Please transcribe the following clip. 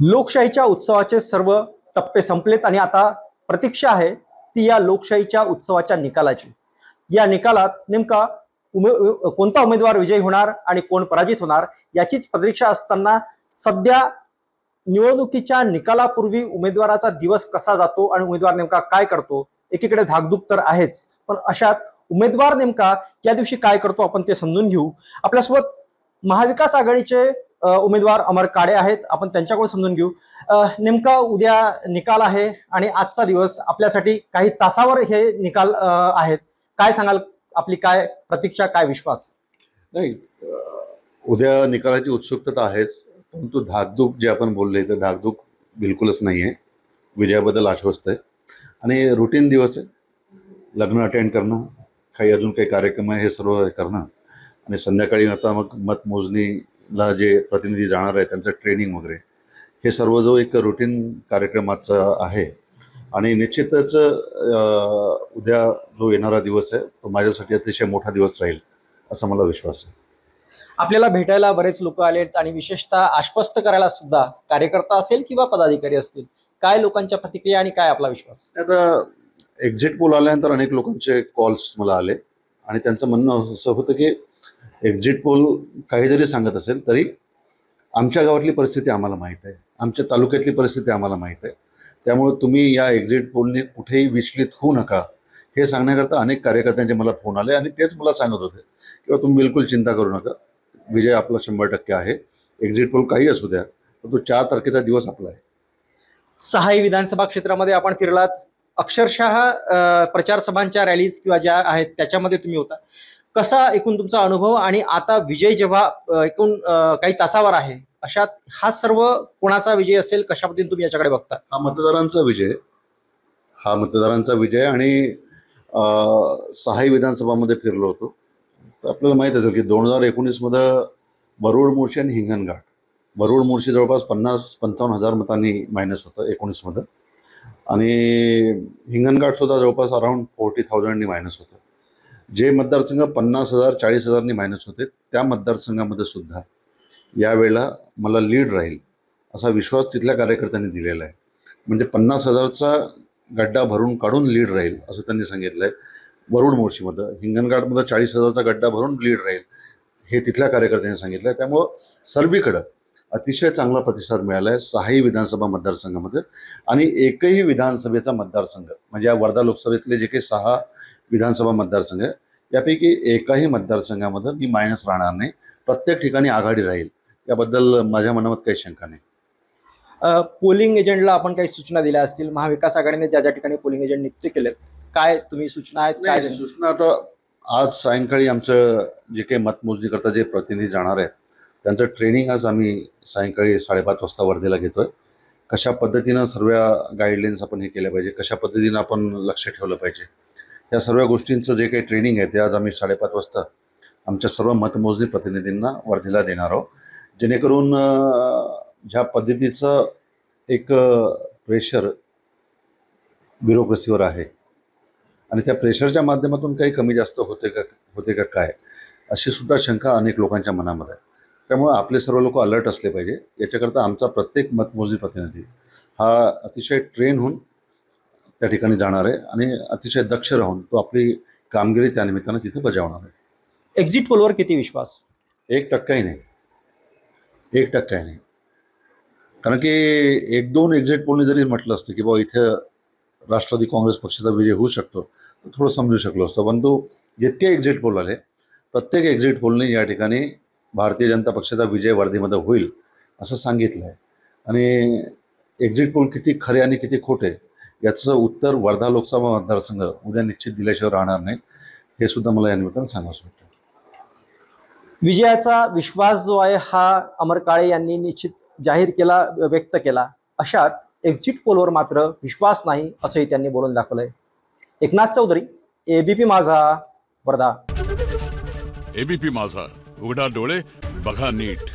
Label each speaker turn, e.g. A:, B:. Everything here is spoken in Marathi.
A: लोकशाहीच्या उत्सवाचे सर्व टप्पे संपलेत आणि आता प्रतीक्षा आहे ती या लोकशाहीच्या उत्सवाच्या निकालाची। या निकालात नेमका कोणता उमेदवार विजयी होणार आणि कोण पराजित होणार याचीच प्रतीक्षा असताना सध्या निवडणुकीच्या निकालापूर्वी उमेदवाराचा दिवस कसा जातो आणि उमेदवार नेमका काय करतो, एकीकडे धाकधूक तर आहेच, पण अशात उमेदवार नेमका या दिवशी काय करतो आपण ते समजून घेऊ। आपल्यासोबत महाविकास आघाडीचे उमेदवार अमर काळे आहेत, आपण त्यांच्याकडून समजून घेऊ। नेमका उद्या निकाल आहे आणि आजचा दिवस आपल्यासाठी काही तासावर हे निकाल आहेत। काय सांगाल, आपली काय प्रतीक्षा, काय विश्वास?
B: नाही, उद्या निकालाची उत्सुकता तर आहेच, परंतु धाकधूक जे आपण बोलले ते धाकधूक बिलकुलच नाही आहे। विजयाबद्दल आश्वस्त आहे आणि रुटीन दिवस आहे। लग्न अटेंड करणं, काही अजून काही कार्यक्रम आहे हे सर्व करणं आणि संध्याकाळी आता मग मतमोजणीला जे प्रतिनिधी जाणार आहे त्यांचं ट्रेनिंग वगैरे हे सर्व जो एक रुटीन कार्यक्रमाचा आहे। आणि निश्चितच उद्या जो येणारा दिवस आहे तो माझ्यासाठी अतिशय मोठा दिवस राहील असा मला विश्वास आहे।
A: आपल्याला भेटायला बरेच लोक आलेत आणि विशेषतः आश्वस्त करायला सुद्धा कार्यकर्ता असेल किंवा पदाधिकारी असतील, काय लोकांच्या प्रतिक्रिया आणि काय आपला विश्वास?
B: आता एक्झिट पोल आल्यानंतर अनेक लोकांचे कॉल्स मला आले आणि त्यांचं म्हणणं असं होतं की एक्झिट पोल काही जरी सांगत असेल तरी आमच्या गावातली परिस्थिती आम्हाला माहीत आहे, आमच्या तालुक्यातली परिस्थिती आम्हाला माहीत आहे, त्यामुळे तुम्ही या एक्झिट पोलने कुठेही विचलित होऊ नका हे सांगण्याकरता अनेक कार्यकर्त्यांचे मला फोन आले आणि तेच मला सांगत होते किंवा तुम्ही बिलकुल चिंता करू नका, विजय आपला 100% आहे। एक्झिट पोल काही असू द्या, पण तो 4 तारखेचा दिवस आपला आहे।
A: 6 विधानसभा क्षेत्रामध्ये आपण फिरलात, अक्षरशः प्रचार सभांच्या रॅलीज किंवा ज्या आहेत त्याच्यामध्ये तुम्ही होता। कसा एकूण तुमचा अनुभव आणि आता विजय जेव्हा एकूण काही तासावर आहे, अशात हा सर्व कोणाचा विजय असेल, कशा पद्धतीने तुम्ही याच्याकडे बघता?
B: हा मतदारांचा विजय आणि 6 विधानसभामध्ये फिरलो होतो तर आपल्याला माहीत असेल की 2019मध्ये वरुड, मुळशी आणि हिंगणघाट, वरुड मुळशी जवळपास 50-55 हजार मतांनी मायनस होतं 19मध्ये आणि हिंगणघाटसुद्धा जवळपास अराउंड 40,000नी मायनस होतं। जे मतदारसंघ 50,000 40,000नी मायनस होते त्या मतदारसंघामध्ये सुद्धा यावेळेला मला लीड राहील असा विश्वास तिथल्या कार्यकर्त्यांनी दिलेला आहे। म्हणजे 50,000चा गड्डा भरून काढून लीड राहील असं त्यांनी सांगितलं आहे वरुड मुळशीमध्ये। हिंगणघाटमध्ये 40,000चा गड्डा भरून लीड राहील हे तिथल्या कार्यकर्त्यांनी सांगितलं आहे। त्यामुळं सर्वीकडं अतिशय चांगला प्रतिसाद मिळाला आहे 6 विधानसभा मतदारसंघामध्ये आणि एकही विधानसभेचा मतदारसंघ म्हणजे या वर्धा लोकसभेतले जे काही 6 विधानसभा मतदारसंघ आहे यापैकी एकाही मतदारसंघामध्ये मी मायनस राहणार नाही, प्रत्येक ठिकाणी आघाडी राहील, याबद्दल माझ्या मनात काही शंका नाही।
A: पोलिंग एजंटला आपण काही सूचना दिल्या असतील, महाविकास आघाडीने ज्या ज्या ठिकाणी पोलिंग एजंट नियुक्त केलेत, काय तुम्ही सूचना आहेत? काय
B: सूचना आता आज सायंकाळी आमचं जे काही मतमोजणी करता जे प्रतिनिधी जाणार आहेत त्यांचं ट्रेनिंग आज आम्ही सायंकाळी 5:30 वाजता वर्धेला घेतोय। कशा पद्धतीनं सर्व गाईडलाईन्स आपण हे केल्या पाहिजे, कशा पद्धतीनं आपण लक्ष ठेवलं पाहिजे, या सर्व गोष्टींचं जे काही ट्रेनिंग आहे ते आज आम्ही 5:30 वाजता आमच्या सर्व मतमोजणी प्रतिनिधींना वर्धेला देणार आहोत, जेणेकरून ज्या पद्धतीचं एक प्रेशर ब्युरोक्रेसीवर आहे आणि त्या प्रेशरच्या माध्यमातून काही कमी जास्त होते का काय अशी सुद्धा शंका अनेक लोकांच्या मनामध्ये आहे। त्यामुळे आपले सर्व लोक अलर्ट असले पाहिजे। याच्याकरता आमचा प्रत्येक मतमोजणी प्रतिनिधी हा अतिशय ट्रेन होऊन त्या ठिकाणी जाणार आहे आणि अतिशय दक्ष राहून तो आपली कामगिरी त्यानिमित्तानं तिथे बजावणार आहे।
A: एक्झिट पोलवर किती विश्वास?
B: 1%ही नाही, 1%ही नाही। कारण की 1-2 एक्झिट पोलने जरी म्हटलं असतं की बाबा इथे राष्ट्रवादी काँग्रेस पक्षाचा विजय होऊ शकतो तर थोडं समजू शकलो असतो, परंतु जितके एक्झिट पोल आले प्रत्येक एक्झिट पोलने या ठिकाणी भारतीय जनता पक्षाचा विजय वर्धेमध्ये होईल असं सांगितलं आहे। आणि एक्झिट पोल किती खरे आणि किती खोटे याचं उत्तर वर्धा लोकसभा मतदारसंघ उद्या निश्चित दिल्याशिवाय राहणार नाही, हे सुद्धा मला या निमित्तानं सांगायचं वाटतं।
A: विजयाचा विश्वास जो आहे हा अमर काळे यांनी निश्चित जाहीर केला, व्यक्त केला। अशात एक्झिट पोलवर मात्र विश्वास नाही असंही त्यांनी बोलून दाखवलंय। एकनाथ चौधरी, एबीपी माझा, वर्धा।
C: एबीपी माझा, उघडा डोळे बघा नीट।